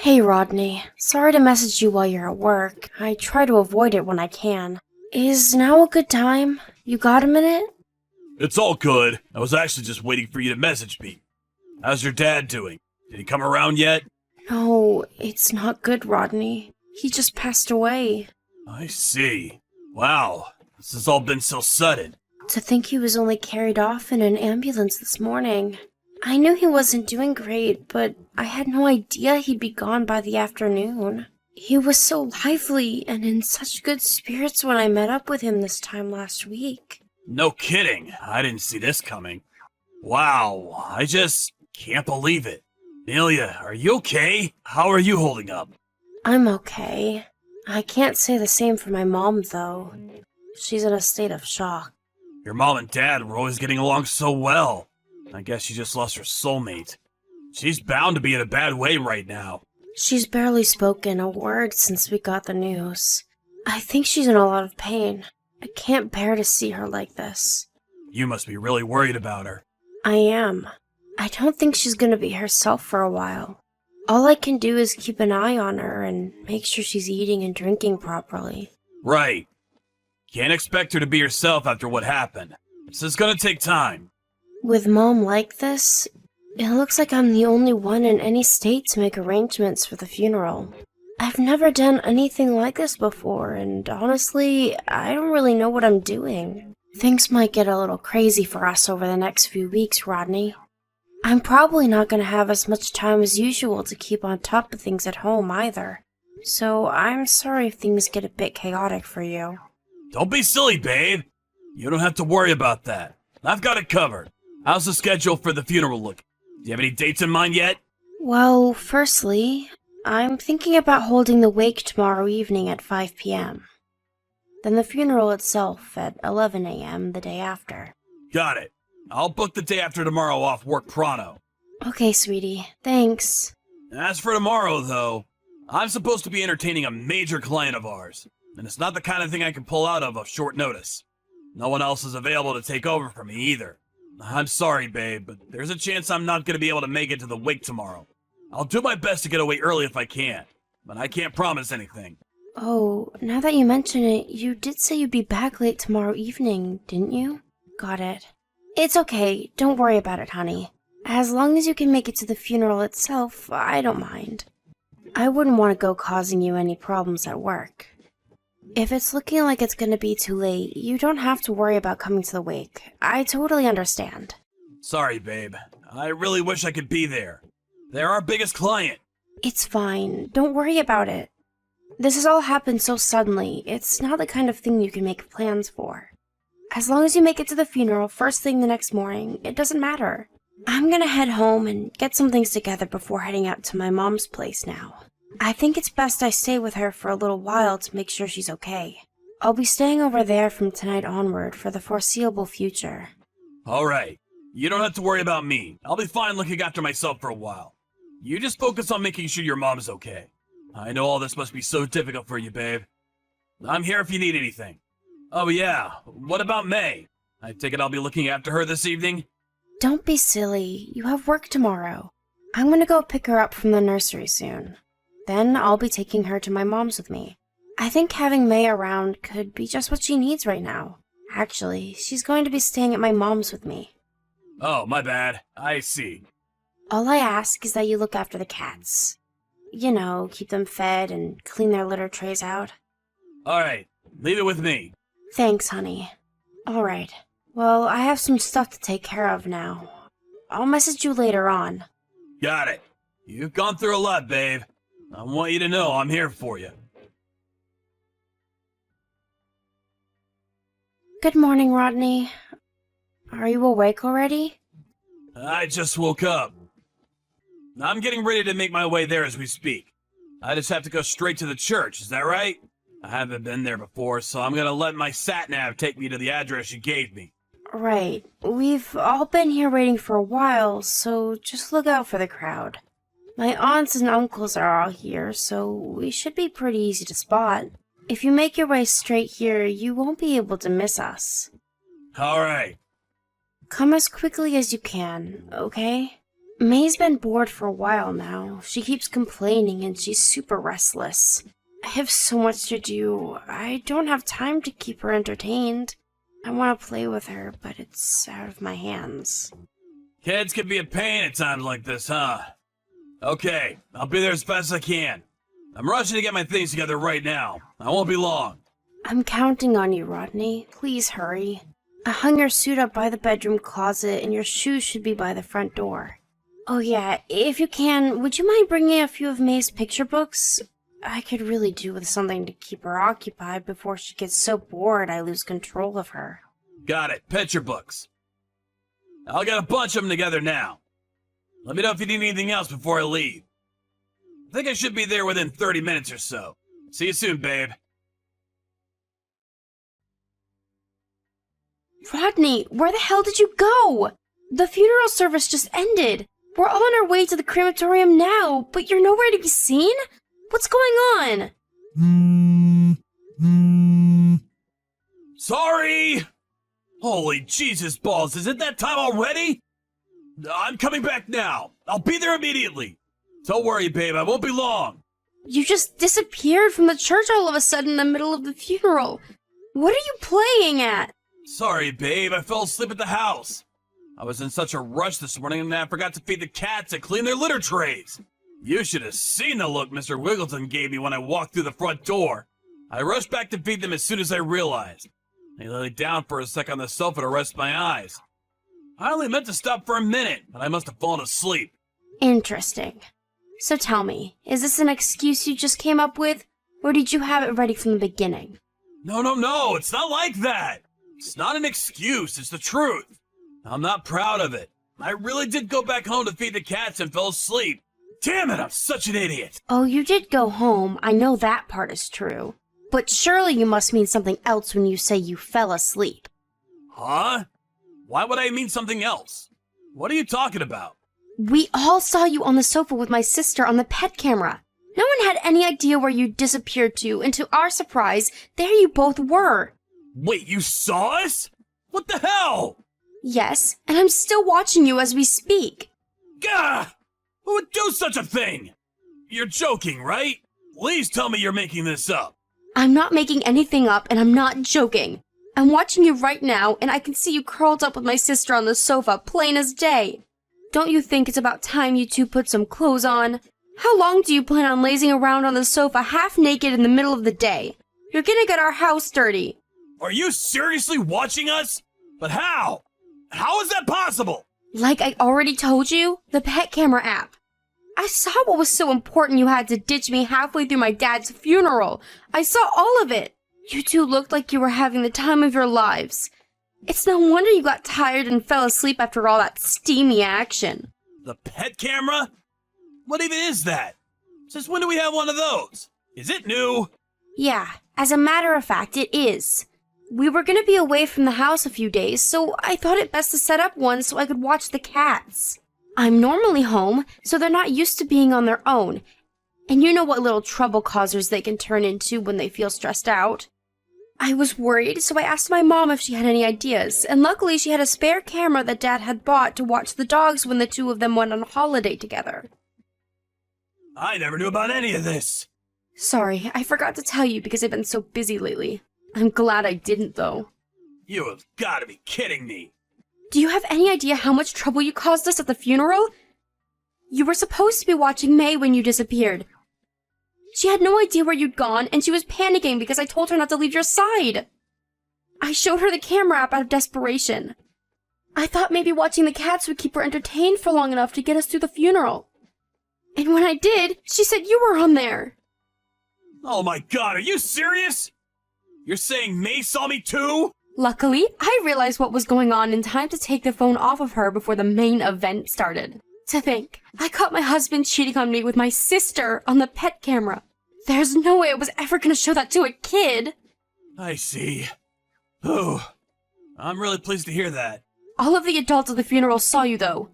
Hey Rodney, sorry to message you while you're at work. I try to avoid it when I can. Is now a good time? You got a minute? It's all good. I was actually just waiting for you to message me. How's your dad doing? Did he come around yet? No, it's not good, Rodney. He just passed away. I see. Wow, this has all been so sudden. To think he was only carried off in an ambulance this morning. I knew he wasn't doing great, but I had no idea he'd be gone by the afternoon. He was so lively and in such good spirits when I met up with him this time last week. No kidding. I didn't see this coming. Wow, I just can't believe it. Amelia, are you okay? How are you holding up? I'm okay. I can't say the same for my mom, though. She's in a state of shock. Your mom and dad were always getting along so well. I guess she just lost her soulmate. She's bound to be in a bad way right now. She's barely spoken a word since we got the news. I think she's in a lot of pain. I can't bear to see her like this. You must be really worried about her. I am. I don't think she's gonna be herself for a while. All I can do is keep an eye on her and make sure she's eating and drinking properly. Right. Can't expect her to be herself after what happened. This is gonna take time. With Mom like this, it looks like I'm the only one in any state to make arrangements for the funeral. I've never done anything like this before, and honestly, I don't really know what I'm doing. Things might get a little crazy for us over the next few weeks, Rodney. I'm probably not going to have as much time as usual to keep on top of things at home either. So I'm sorry if things get a bit chaotic for you. Don't be silly, babe. You don't have to worry about that. I've got it covered. How's the schedule for the funeral look? Do you have any dates in mind yet? Well, firstly, I'm thinking about holding the wake tomorrow evening at 5 p.m. Then the funeral itself at 11 a.m. the day after. Got it. I'll book the day after tomorrow off work pronto. Okay, sweetie. Thanks. As for tomorrow, though, I'm supposed to be entertaining a major client of ours, and it's not the kind of thing I can pull out of short notice. No one else is available to take over for me either. I'm sorry, babe, but there's a chance I'm not going to be able to make it to the wake tomorrow. I'll do my best to get away early if I can, but I can't promise anything. Oh, now that you mention it, you did say you'd be back late tomorrow evening, didn't you? Got it. It's okay. Don't worry about it, honey. As long as you can make it to the funeral itself, I don't mind. I wouldn't want to go causing you any problems at work. If it's looking like it's going to be too late, you don't have to worry about coming to the wake. I totally understand. Sorry, babe. I really wish I could be there. They're our biggest client. It's fine. Don't worry about it. This has all happened so suddenly. It's not the kind of thing you can make plans for. As long as you make it to the funeral first thing the next morning, it doesn't matter. I'm gonna head home and get some things together before heading out to my mom's place now. I think it's best I stay with her for a little while to make sure she's okay. I'll be staying over there from tonight onward for the foreseeable future. All right. You don't have to worry about me. I'll be fine looking after myself for a while. You just focus on making sure your mom's okay. I know all this must be so difficult for you, babe. I'm here if you need anything. Oh yeah, what about May? I take it I'll be looking after her this evening? Don't be silly. You have work tomorrow. I'm gonna go pick her up from the nursery soon. Then I'll be taking her to my mom's with me. I think having May around could be just what she needs right now. Actually, she's going to be staying at my mom's with me. Oh, my bad. I see. All I ask is that you look after the cats. You know, keep them fed and clean their litter trays out. All right, leave it with me. Thanks, honey. All right. Well, I have some stuff to take care of now. I'll message you later on. Got it. You've gone through a lot, babe. I want you to know I'm here for you. Good morning, Rodney. Are you awake already? I just woke up. I'm getting ready to make my way there as we speak. I just have to go straight to the church, is that right? I haven't been there before, so I'm gonna let my sat-nav take me to the address you gave me. Right. We've all been here waiting for a while, so just look out for the crowd. My aunts and uncles are all here, so we should be pretty easy to spot. If you make your way straight here, you won't be able to miss us. All right. Come as quickly as you can, okay? May's been bored for a while now. She keeps complaining and she's super restless. I have so much to do. I don't have time to keep her entertained. I want to play with her, but it's out of my hands. Kids can be a pain at times like this, huh? Okay, I'll be there as fast as I can. I'm rushing to get my things together right now. I won't be long. I'm counting on you, Rodney. Please hurry. I hung your suit up by the bedroom closet, and your shoes should be by the front door. Oh yeah, if you can, would you mind bringing a few of May's picture books? I could really do with something to keep her occupied before she gets so bored I lose control of her. Got it, picture books. I'll get a bunch of them together now. Let me know if you need anything else before I leave. I think I should be there within 30 minutes or so. See you soon, babe. Rodney, where the hell did you go? The funeral service just ended. We're all on our way to the crematorium now, but you're nowhere to be seen? What's going on? Sorry! Holy Jesus balls, is it that time already? I'm coming back now. I'll be there immediately. Don't worry, babe, I won't be long. You just disappeared from the church all of a sudden in the middle of the funeral. What are you playing at? Sorry, babe, I fell asleep at the house. I was in such a rush this morning and I forgot to feed the cats and clean their litter trays. You should have seen the look Mr. Wiggleton gave me when I walked through the front door. I rushed back to feed them as soon as I realized. I lay down for a sec on the sofa to rest my eyes. I only meant to stop for a minute, but I must have fallen asleep. Interesting. So tell me, is this an excuse you just came up with, or did you have it ready from the beginning? No, it's not like that. It's not an excuse, it's the truth. I'm not proud of it. I really did go back home to feed the cats and fell asleep. Damn it, I'm such an idiot. Oh, you did go home. I know that part is true. But surely you must mean something else when you say you fell asleep. Huh? Why would I mean something else? What are you talking about? We all saw you on the sofa with my sister on the pet camera. No one had any idea where you disappeared to, and to our surprise, there you both were. Wait, you saw us? What the hell? Yes, and I'm still watching you as we speak. Gah! Who would do such a thing? You're joking, right? Please tell me you're making this up. I'm not making anything up, and I'm not joking. I'm watching you right now, and I can see you curled up with my sister on the sofa, plain as day. Don't you think it's about time you two put some clothes on? How long do you plan on lazing around on the sofa half naked in the middle of the day? You're gonna get our house dirty. Are you seriously watching us? But how? How is that possible? Like I already told you, the pet camera app. I saw what was so important you had to ditch me halfway through my dad's funeral. I saw all of it. You two looked like you were having the time of your lives. It's no wonder you got tired and fell asleep after all that steamy action. The pet camera? What even is that? Since when do we have one of those? Is it new? Yeah, as a matter of fact, it is. We were gonna be away from the house a few days, so I thought it best to set up one so I could watch the cats. I'm normally home, so they're not used to being on their own. And you know what little trouble causers they can turn into when they feel stressed out. I was worried, so I asked my mom if she had any ideas, and luckily she had a spare camera that Dad had bought to watch the dogs when the two of them went on holiday together. I never knew about any of this. Sorry, I forgot to tell you because I've been so busy lately. I'm glad I didn't, though. You have got to be kidding me. Do you have any idea how much trouble you caused us at the funeral? You were supposed to be watching May when you disappeared. She had no idea where you'd gone, and she was panicking because I told her not to leave your side. I showed her the camera app out of desperation. I thought maybe watching the cats would keep her entertained for long enough to get us through the funeral. And when I did, she said you were on there. Oh my god, are you serious? You're saying May saw me too? Luckily, I realized what was going on in time to take the phone off of her before the main event started. To think, I caught my husband cheating on me with my sister on the pet camera. There's no way I was ever gonna show that to a kid. I see. Oh, I'm really pleased to hear that. All of the adults at the funeral saw you, though.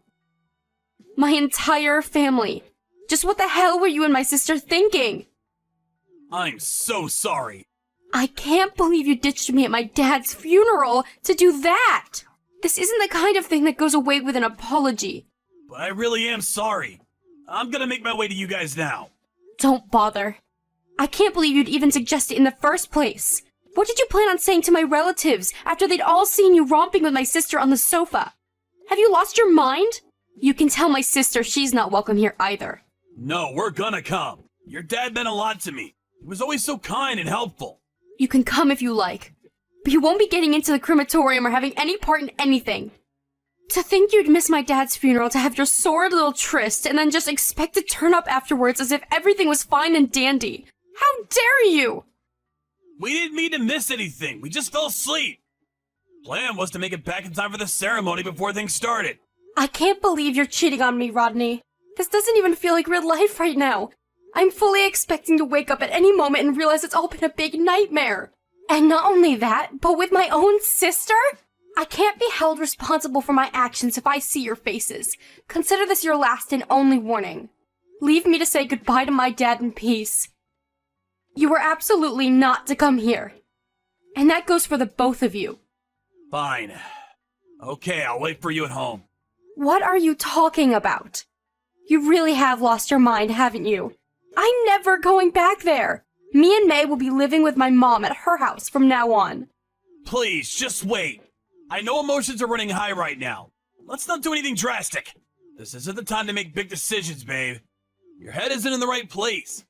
My entire family. Just what the hell were you and my sister thinking? I'm so sorry. I can't believe you ditched me at my dad's funeral to do that. This isn't the kind of thing that goes away with an apology. but I really am sorry. I'm gonna make my way to you guys now. Don't bother. I can't believe you'd even suggest it in the first place. What did you plan on saying to my relatives after they'd all seen you romping with my sister on the sofa? Have you lost your mind? You can tell my sister she's not welcome here either. No, we're gonna come. Your dad meant a lot to me. He was always so kind and helpful. You can come if you like, but you won't be getting into the crematorium or having any part in anything. To think you'd miss my dad's funeral to have your sordid little tryst and then just expect to turn up afterwards as if everything was fine and dandy. How dare you! We didn't mean to miss anything. We just fell asleep. Plan was to make it back in time for the ceremony before things started. I can't believe you're cheating on me, Rodney. This doesn't even feel like real life right now. I'm fully expecting to wake up at any moment and realize it's all been a big nightmare. And not only that, but with my own sister? I can't be held responsible for my actions if I see your faces. Consider this your last and only warning. Leave me to say goodbye to my dad in peace. You were absolutely not to come here. And that goes for the both of you. Fine. Okay, I'll wait for you at home. What are you talking about? You really have lost your mind, haven't you? I'm never going back there. Me and May will be living with my mom at her house from now on. Please, just wait. I know emotions are running high right now. Let's not do anything drastic. This isn't the time to make big decisions, babe. Your head isn't in the right place.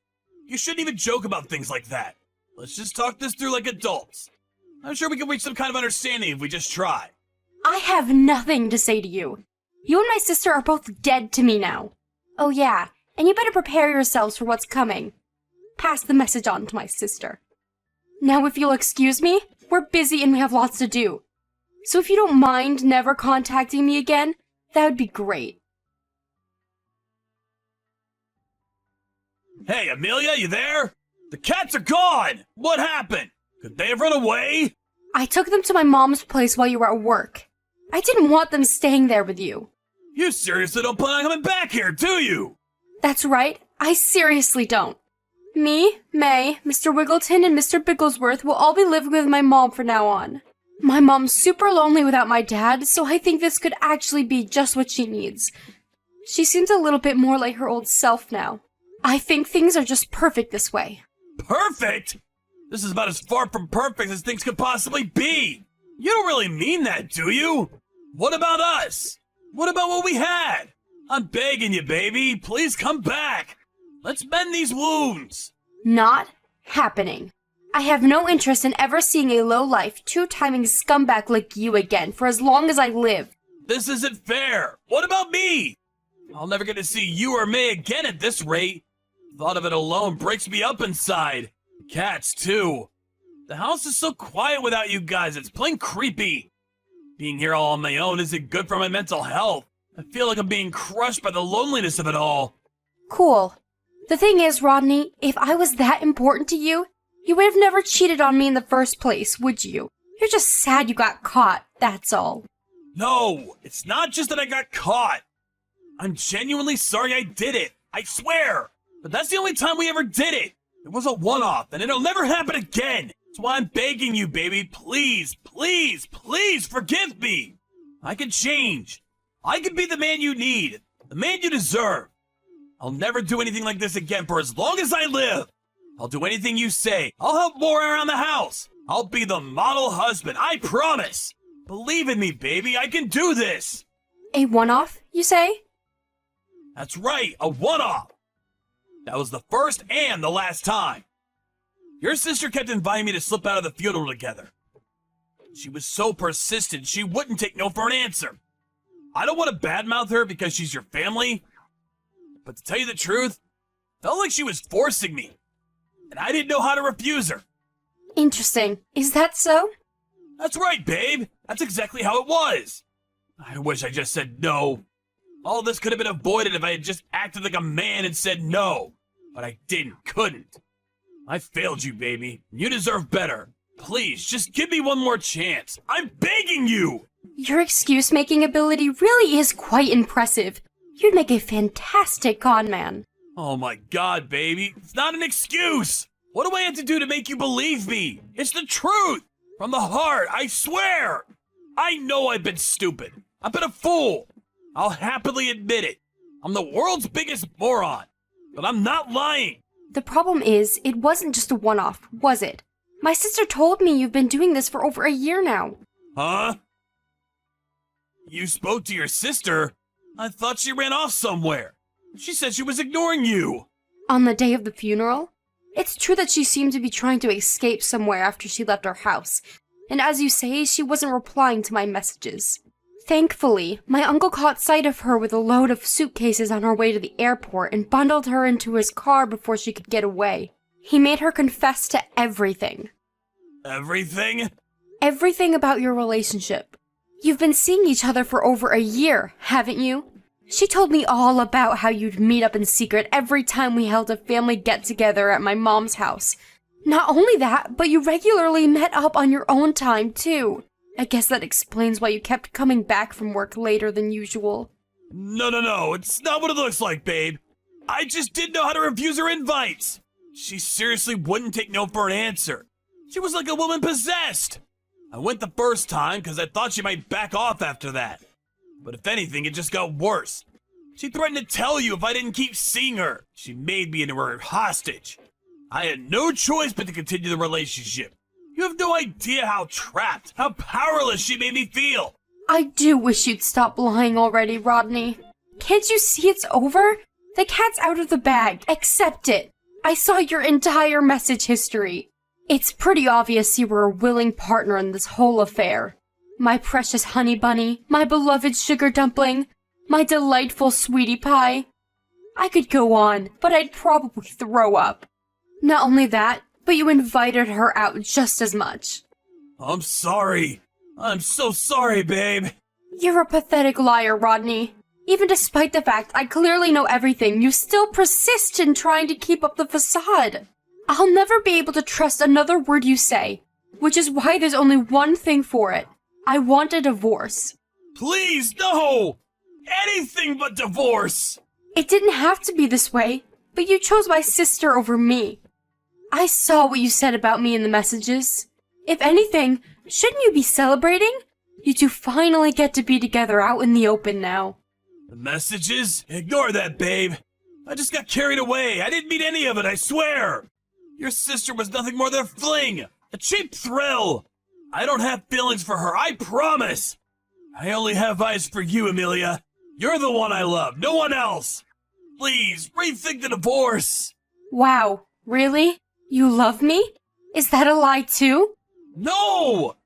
You shouldn't even joke about things like that. Let's just talk this through like adults. I'm sure we can reach some kind of understanding if we just try. I have nothing to say to you. You and my sister are both dead to me now. Oh yeah, and you better prepare yourselves for what's coming. Pass the message on to my sister. Now if you'll excuse me, we're busy and we have lots to do. So if you don't mind never contacting me again, that would be great. Hey, Amelia, you there? The cats are gone! What happened? Could they have run away? I took them to my mom's place while you were at work. I didn't want them staying there with you. You seriously don't plan on coming back here, do you? That's right, I seriously don't. Me, May, Mr. Wiggleton, and Mr. Bigglesworth will all be living with my mom from now on. My mom's super lonely without my dad, so I think this could actually be just what she needs. She seems a little bit more like her old self now. I think things are just perfect this way. Perfect? This is about as far from perfect as things could possibly be. You don't really mean that, do you? What about us? What about what we had? I'm begging you, baby. Please come back. Let's mend these wounds. Not happening. I have no interest in ever seeing a low-life, two-timing scumbag like you again for as long as I live. This isn't fair. What about me? I'll never get to see you or May again at this rate. Thought of it alone breaks me up inside. Cats, too. The house is so quiet without you guys, it's plain creepy. Being here all on my own isn't good for my mental health. I feel like I'm being crushed by the loneliness of it all. Cool. The thing is, Rodney, if I was that important to you, you would have never cheated on me in the first place, would you? You're just sad you got caught, that's all. No, it's not just that I got caught. I'm genuinely sorry I did it. I swear. But that's the only time we ever did it. It was a one-off, and it'll never happen again. That's why I'm begging you, baby. Please, please, please forgive me. I can change. I can be the man you need, the man you deserve. I'll never do anything like this again for as long as I live. I'll do anything you say. I'll help more around the house. I'll be the model husband, I promise. Believe in me, baby. I can do this. A one-off, you say? That's right, a one-off. That was the first and the last time. Your sister kept inviting me to slip out of the funeral together. She was so persistent, she wouldn't take no for an answer. I don't want to badmouth her because she's your family, but to tell you the truth, felt like she was forcing me, and I didn't know how to refuse her. Interesting. Is that so? That's right, babe. That's exactly how it was. I wish I just said no. All this could have been avoided if I had just acted like a man and said no. But I couldn't. I failed you, baby. You deserve better. Please, just give me one more chance. I'm begging you! Your excuse-making ability really is quite impressive. You'd make a fantastic con man. Oh my god, baby. It's not an excuse! What do I have to do to make you believe me? It's the truth! From the heart, I swear! I know I've been stupid. I've been a fool. I'll happily admit it. I'm the world's biggest moron. But I'm not lying. The problem is, it wasn't just a one-off, was it? My sister told me you've been doing this for over a year now. Huh? You spoke to your sister? I thought she ran off somewhere. She said she was ignoring you. On the day of the funeral? It's true that she seemed to be trying to escape somewhere after she left our house. And as you say, she wasn't replying to my messages. Thankfully, my uncle caught sight of her with a load of suitcases on her way to the airport and bundled her into his car before she could get away. He made her confess to everything. Everything? Everything about your relationship. You've been seeing each other for over a year, haven't you? She told me all about how you'd meet up in secret every time we held a family get-together at my mom's house. Not only that, but you regularly met up on your own time, too. I guess that explains why you kept coming back from work later than usual. No, it's not what it looks like, babe. I just didn't know how to refuse her invites. She seriously wouldn't take no for an answer. She was like a woman possessed. I went the first time because I thought she might back off after that. But if anything, it just got worse. She threatened to tell you if I didn't keep seeing her. She made me into her hostage. I had no choice but to continue the relationship. You have no idea how trapped, how powerless she made me feel. I do wish you'd stop lying already, Rodney. Can't you see it's over? The cat's out of the bag. Accept it. I saw your entire message history. It's pretty obvious you were a willing partner in this whole affair. My precious honey bunny, my beloved sugar dumpling, my delightful sweetie pie. I could go on, but I'd probably throw up. Not only that, but you invited her out just as much. I'm sorry. I'm so sorry, babe. You're a pathetic liar, Rodney. Even despite the fact I clearly know everything, you still persist in trying to keep up the facade. I'll never be able to trust another word you say, which is why there's only one thing for it. I want a divorce. Please, no! Anything but divorce! It didn't have to be this way, but you chose my sister over me. I saw what you said about me in the messages. If anything, shouldn't you be celebrating? You two finally get to be together out in the open now. The messages? Ignore that, babe. I just got carried away. I didn't mean any of it, I swear. Your sister was nothing more than a fling, a cheap thrill. I don't have feelings for her, I promise. I only have eyes for you, Amelia. You're the one I love, no one else. Please, rethink the divorce. Wow, really? You love me? Is that a lie too? No!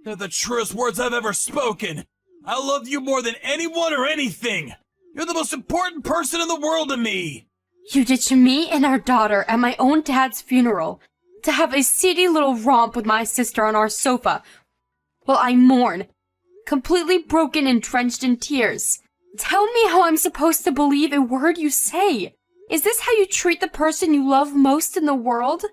They're the truest words I've ever spoken. I love you more than anyone or anything. You're the most important person in the world to me. You ditched me and our daughter at my own dad's funeral to have a seedy little romp with my sister on our sofa while I mourn, completely broken and drenched in tears. Tell me how I'm supposed to believe a word you say. Is this how you treat the person you love most in the world?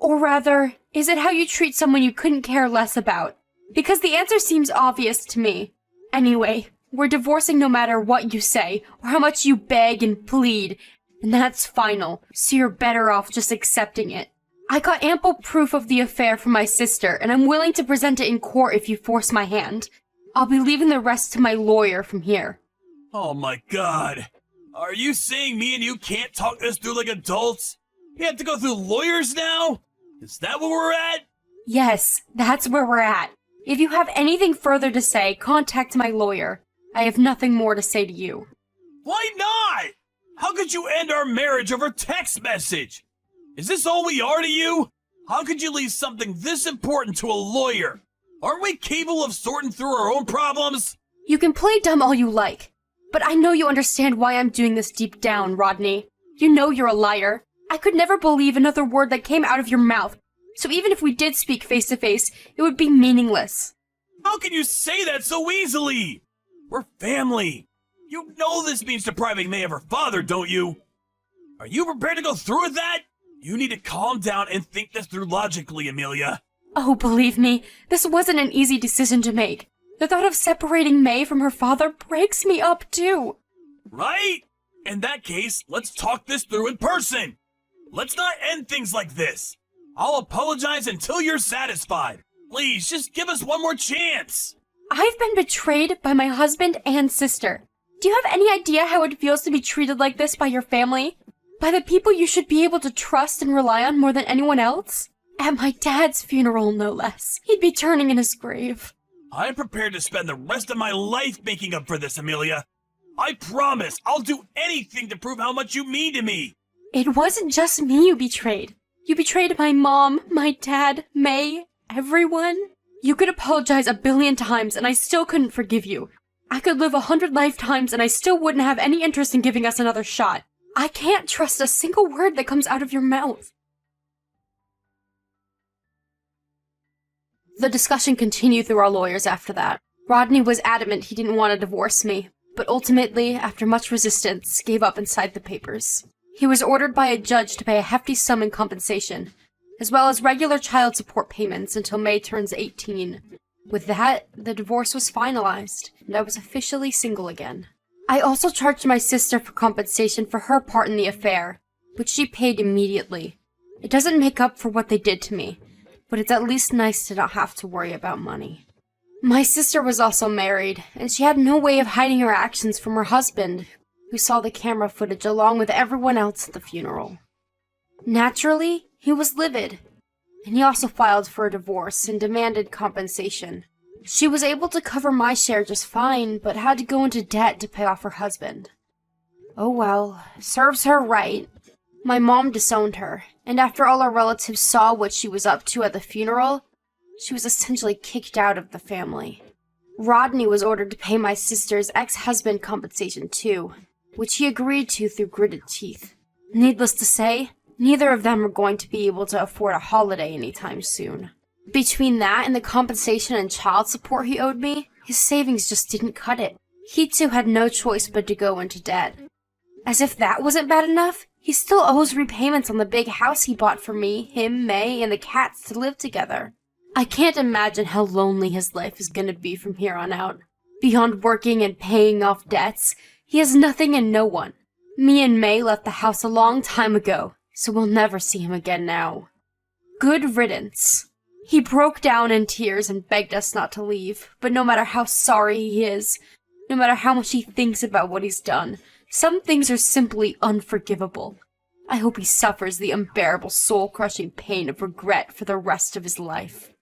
Or rather, is it how you treat someone you couldn't care less about? Because the answer seems obvious to me. Anyway, we're divorcing no matter what you say, or how much you beg and plead, and that's final, so you're better off just accepting it. I got ample proof of the affair from my sister, and I'm willing to present it in court if you force my hand. I'll be leaving the rest to my lawyer from here. Oh my god. Are you saying me and you can't talk this through like adults? We have to go through lawyers now? Is that where we're at? Yes, that's where we're at. If you have anything further to say, contact my lawyer. I have nothing more to say to you. Why not? How could you end our marriage over text message? Is this all we are to you? How could you leave something this important to a lawyer? Aren't we capable of sorting through our own problems? You can play dumb all you like, but I know you understand why I'm doing this deep down, Rodney. You know you're a liar. I could never believe another word that came out of your mouth, so even if we did speak face to face, it would be meaningless. How can you say that so easily? We're family. You know this means depriving May of her father, don't you? Are you prepared to go through with that? You need to calm down and think this through logically, Amelia. Oh, believe me, this wasn't an easy decision to make. The thought of separating May from her father breaks me up, too. Right? In that case, let's talk this through in person. Let's not end things like this. I'll apologize until you're satisfied. Please, just give us one more chance. I've been betrayed by my husband and sister. Do you have any idea how it feels to be treated like this by your family? By the people you should be able to trust and rely on more than anyone else? At my dad's funeral, no less. He'd be turning in his grave. I'm prepared to spend the rest of my life making up for this, Amelia. I promise I'll do anything to prove how much you mean to me. It wasn't just me you betrayed. You betrayed my mom, my dad, May, everyone. You could apologize 1,000,000,000 times and I still couldn't forgive you. I could live 100 lifetimes and I still wouldn't have any interest in giving us another shot. I can't trust a single word that comes out of your mouth. The discussion continued through our lawyers after that. Rodney was adamant he didn't want to divorce me, but ultimately, after much resistance, gave up and signed the papers. He was ordered by a judge to pay a hefty sum in compensation, as well as regular child support payments until May turns 18. With that, the divorce was finalized, and I was officially single again. I also charged my sister for compensation for her part in the affair, which she paid immediately. It doesn't make up for what they did to me, but it's at least nice to not have to worry about money. My sister was also married, and she had no way of hiding her actions from her husband, who saw the camera footage along with everyone else at the funeral. Naturally, he was livid, and he also filed for a divorce and demanded compensation. She was able to cover my share just fine, but had to go into debt to pay off her husband. Oh well, serves her right. My mom disowned her, and after all our relatives saw what she was up to at the funeral, she was essentially kicked out of the family. Rodney was ordered to pay my sister's ex-husband compensation too, which he agreed to through gritted teeth. Needless to say, neither of them are going to be able to afford a holiday anytime soon. Between that and the compensation and child support he owed me, his savings just didn't cut it. He too had no choice but to go into debt. As if that wasn't bad enough, he still owes repayments on the big house he bought for me, him, May, and the cats to live together. I can't imagine how lonely his life is gonna be from here on out. Beyond working and paying off debts, he has nothing and no one. Me and May left the house a long time ago, so we'll never see him again now. Good riddance. He broke down in tears and begged us not to leave, but no matter how sorry he is, no matter how much he thinks about what he's done, some things are simply unforgivable. I hope he suffers the unbearable soul-crushing pain of regret for the rest of his life.